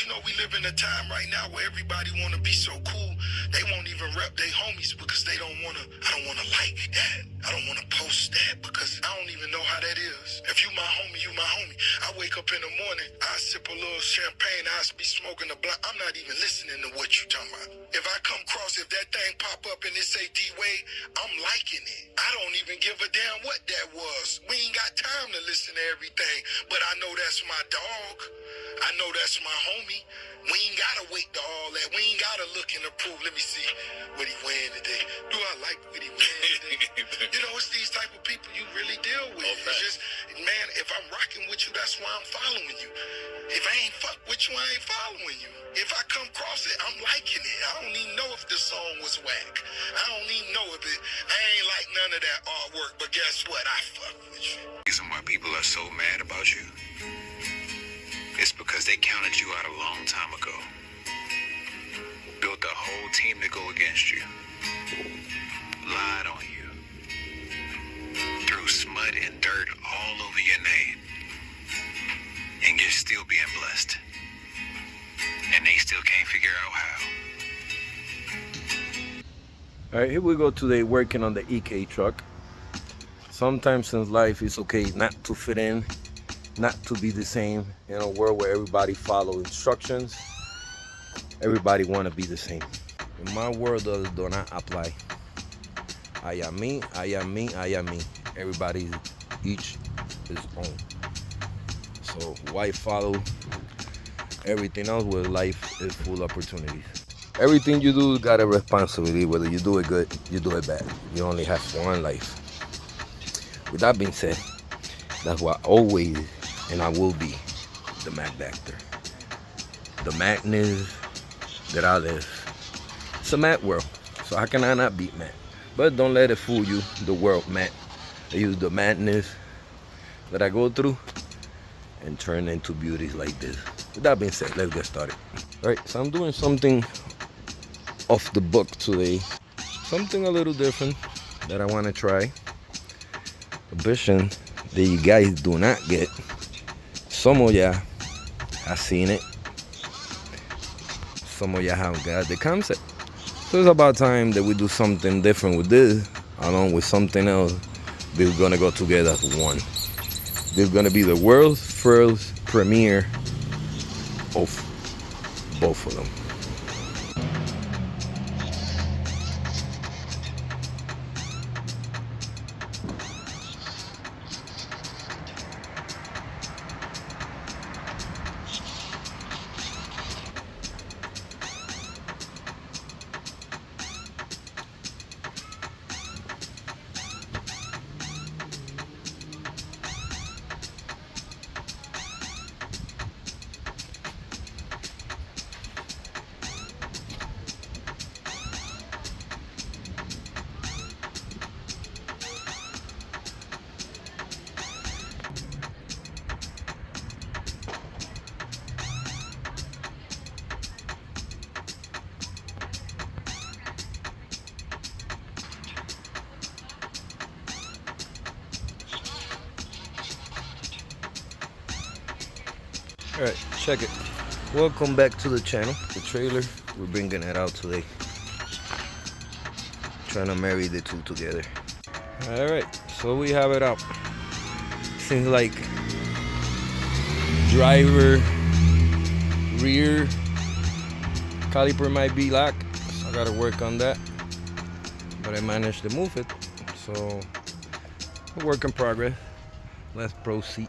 you know we live in a time right now where everybody want to be so cool, they won't even rep their homies because they don't want to, I don't want to like that. I don't want to post that because I don't even know how that is. If you my homie, you my homie. I wake up in the morning, I sip a little champagne, I be smoking a blunt. I'm not even listening to what you talking about. If I come across, if that thing pop up and it say D-Wade, I'm liking it. I don't even give a damn what that was. We ain't got time to listen to everything, but I know that's my dog. I know that's my homie. We ain't gotta wait to all that. We ain't gotta look and approve. Let me see what he wearing today. Do I like what he wearing today? You know, it's these type of people you really deal with. Okay. It's just, man, if I'm rocking with you, that's why I'm following you. If I ain't fuck with you, I ain't following you. If I come across it, I'm liking it. I don't even know if the song was whack. I don't even know if it, I ain't like none of that artwork, but guess what? I fuck with you. The reason why people are so mad about you is because they counted you out a long time ago. Built a whole team to go against you. Lied on you. Threw smut and dirt all over your name. And you're still being blessed. And they still can't figure out how. Alright, here we go today working on the EK truck. Sometimes in life it's okay not to fit in, not to be the same. In a world where everybody follow instructions, everybody want to be the same. In my world, those do not apply. I am me, I am me, I am me. Everybody each his own. So why follow everything else where life is full of opportunities? Everything you do got a responsibility, whether you do it good, you do it bad. You only have one life. With that being said, that's why always and I will be the Mac Actor. The madness that I live. It's a mad world, so how can I not beat Matt? But don't let it fool you, the world, Matt. I use the madness that I go through and turn into beauties like this. With that being said, let's get started. Alright, so I'm doing something off the book today. Something a little different that I want to try. A vision that you guys do not get. Some of y'all have seen it. Some of y'all haven't got the concept. So it's about time that we do something different with this, along with something else. This is gonna go together as one. This is gonna be the world's first premiere of both of them. Alright, check it. Welcome back to the channel. The trailer, we're bringing it out today. Trying to marry the two together. Alright, so we have it up. Seems like driver rear caliper might be lack, so I gotta work on that. But I managed to move it, so a work in progress. Let's proceed.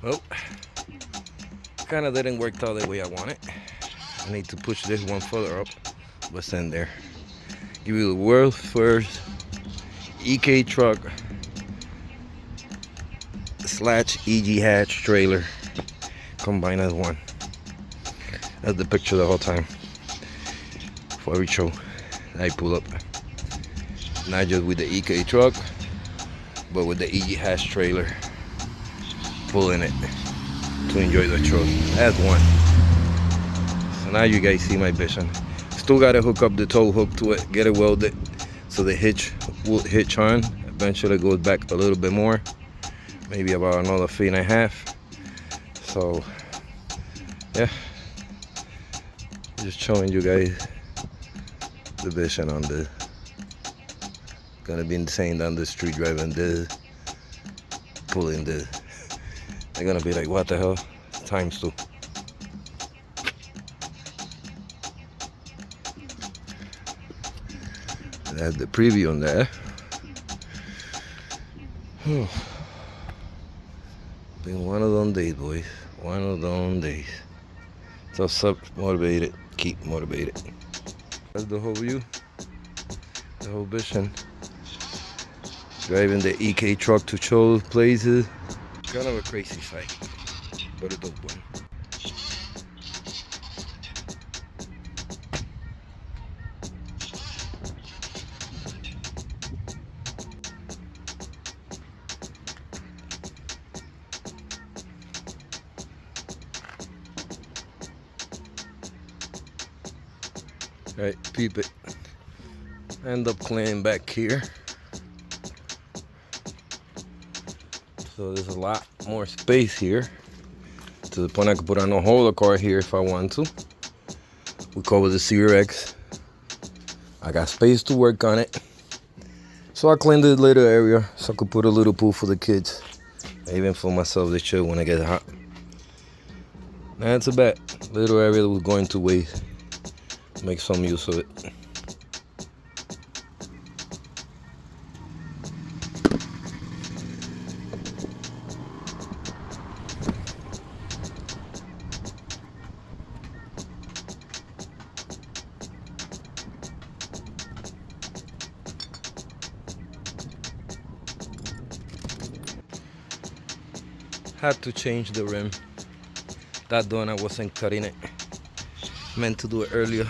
Well, kind of didn't work out the way I wanted. I need to push this one further up. What's in there? Give you the world's first EK truck / EG hatch trailer combined as one. That's the picture the whole time for every show I pull up. Not just with the EK truck, but with the EG hatch trailer pulling it to enjoy the truck. That's one. So now you guys see my vision. Still gotta hook up the tow hook to it, get it welded so the hitch will hitch on. Eventually it goes back a little bit more, maybe about another 1.5 feet. So yeah, just showing you guys the vision on this. Gonna be insane down the street driving this, pulling this. They're gonna be like, what the hell? Times 2. That's the preview on that. Been one of them days, boys. One of them days. So motivated, keep motivated. That's the whole view, the whole vision. Driving the EK truck to show places. Kind of a crazy sight, but a dope one. Right, peep it. End up cleaning back here. So there's a lot more space here, to the point I could put on a holder car here if I want to. We cover the civic. I got space to work on it. So I cleaned the little area so I could put a little pool for the kids. Even for myself to chill when it gets hot. That's a bad little area that was going to waste. Make some use of it. Had to change the rim. That one I wasn't cutting it. Meant to do it earlier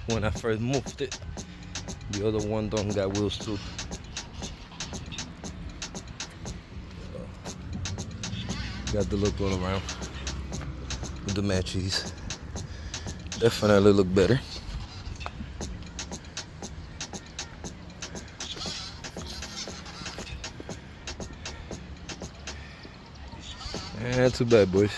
when I first moved it. The other one don't got wheels too. Got the look all around with the matches. Definitely look better. Not too bad, boys.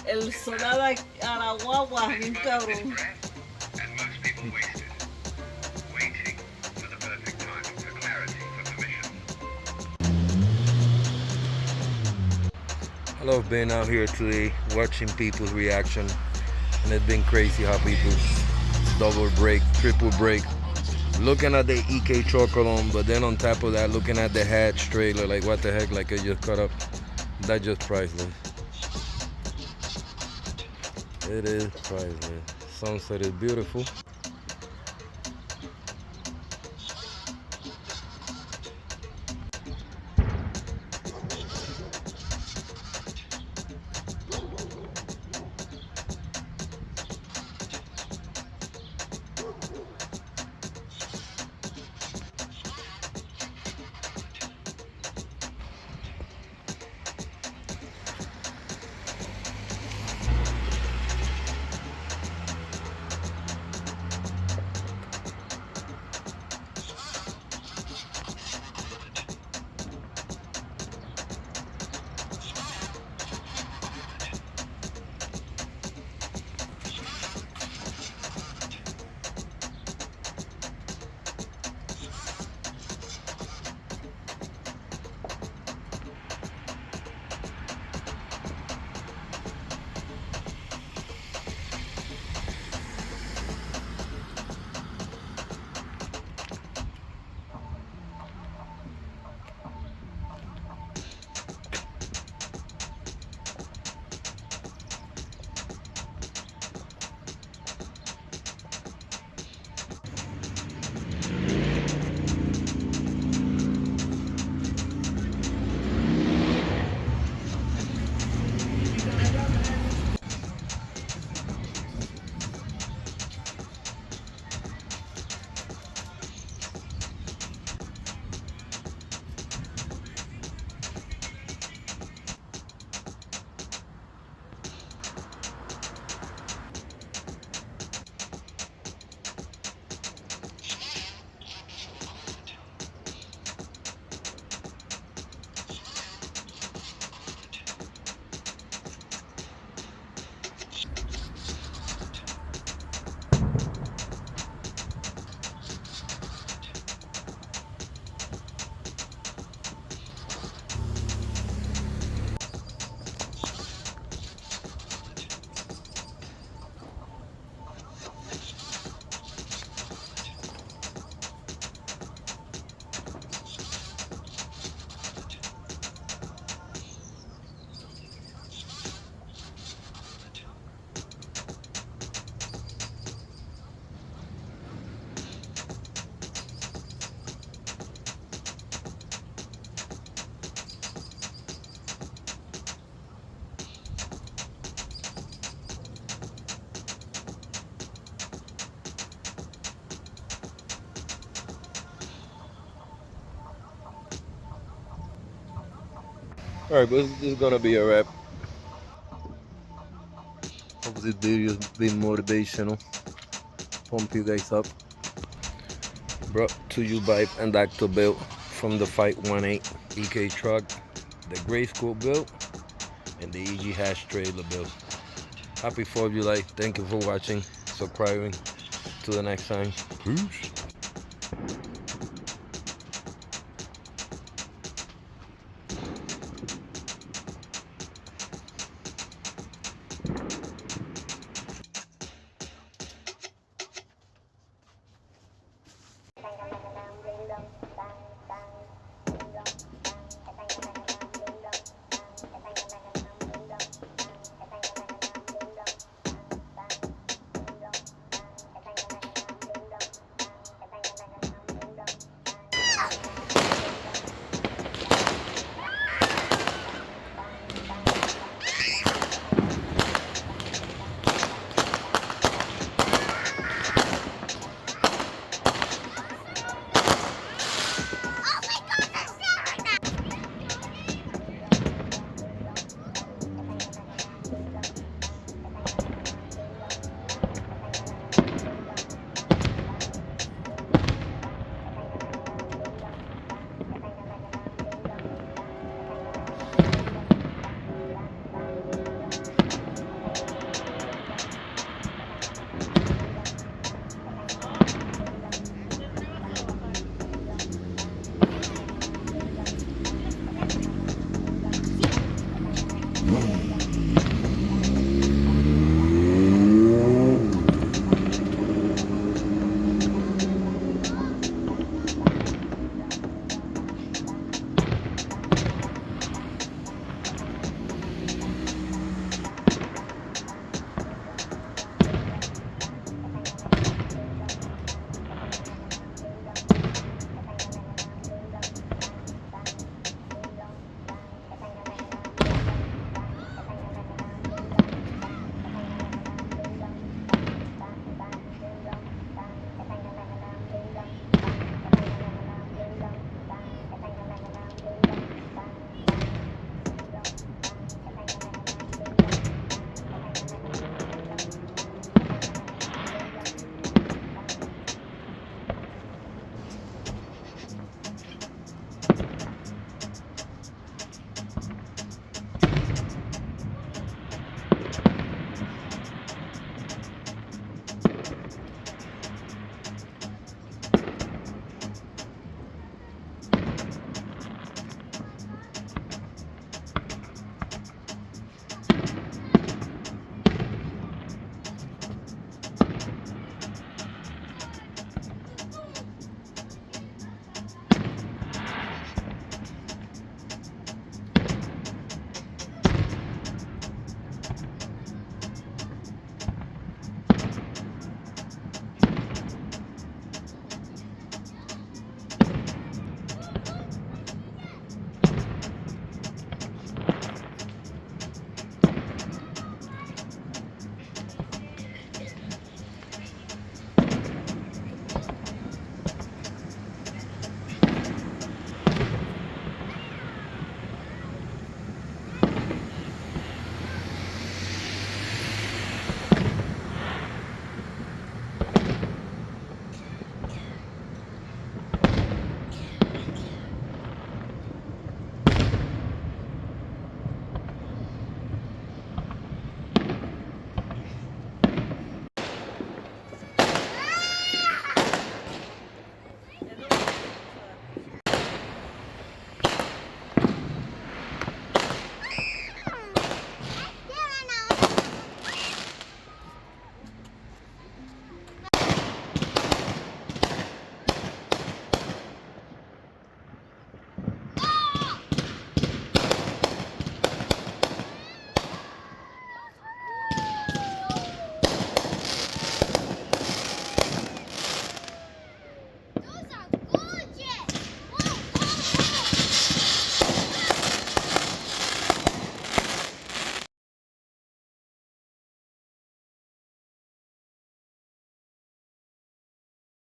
El solar a la guagua, bien cabrón. I love being out here today, watching people's reaction, and it's been crazy how people double brake, triple brake, looking at the EK truck alone, but then on top of that, looking at the hatch trailer, like what the heck, like I just cut up. That's just priceless. It is priceless. Sunset is beautiful. Alright, but this is gonna be a wrap. Hope this video has been motivational. Pump you guys up. Brought to you by Dr. Bill from the Fight 18 EK truck, the Gray School build, and the EG Hash trailer build. Happy 4th of July. Thank you for watching, subscribing. Till the next time. Peace.